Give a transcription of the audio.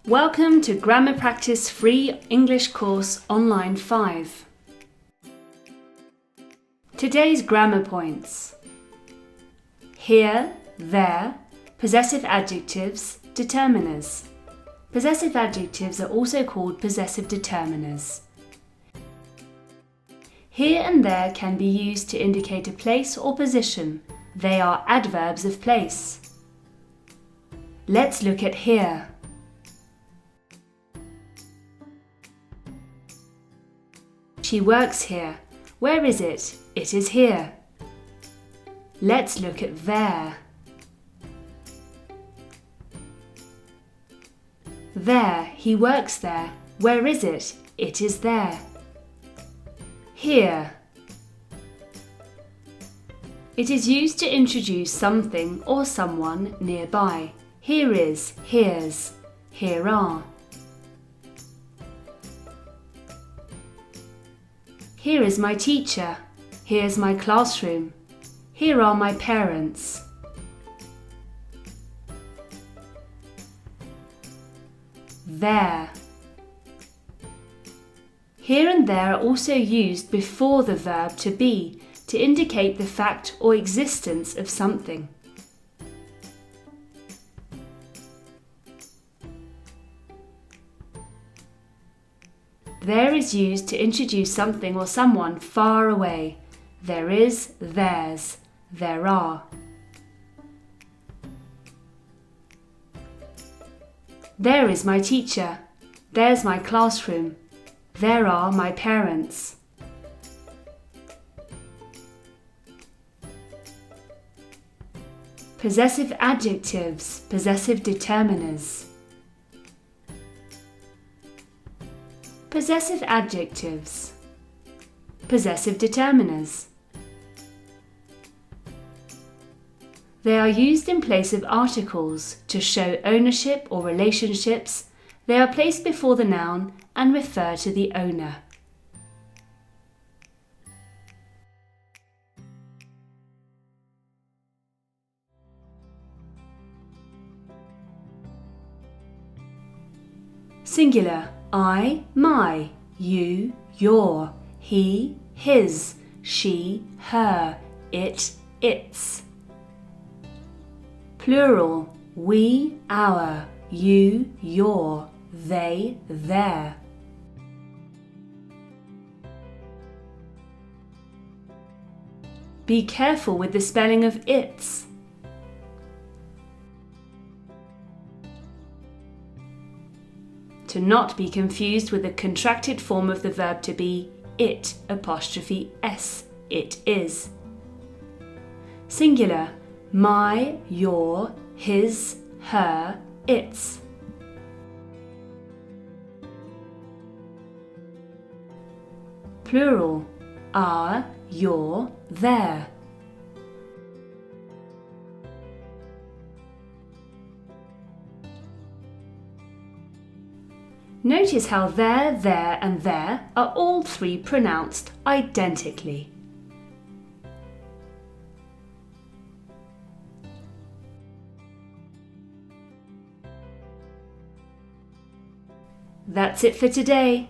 Welcome to Grammar Practice Free English Course Online 5. Today's grammar points: here, there, possessive adjectives, determiners. Possessive adjectives are also called possessive determiners. Here and there can be used to indicate a place or position. They are adverbs of place. Let's look at here. She works here. Where is it? It is here. Let's look at there. There, he works there. Where is it? It is there. Here. It is used to introduce something or someone nearby. Here is, here's, here are. Here is my teacher. Here's my classroom. Here are my parents. There. Here and there are also used before the verb to be to indicate the fact or existence of something. There is used to introduce something or someone far away. There is, there's, there are. There is my teacher. There's my classroom. There are my parents. Possessive adjectives, possessive determiners. Possessive adjectives, possessive determiners. They are used in place of articles to show ownership or relationships. They are placed before the noun and refer to the owner. Singular: I, my, you, your, he, his, she, her, it, its. Plural: we, our, you, your, they, their. Be careful with the spelling of its. To not be confused with the contracted form of the verb to be, it apostrophe s, it is. Singular: my, your, his, her, its. Plural: our, your, their. Notice how there, and there are all three pronounced identically. That's it for today.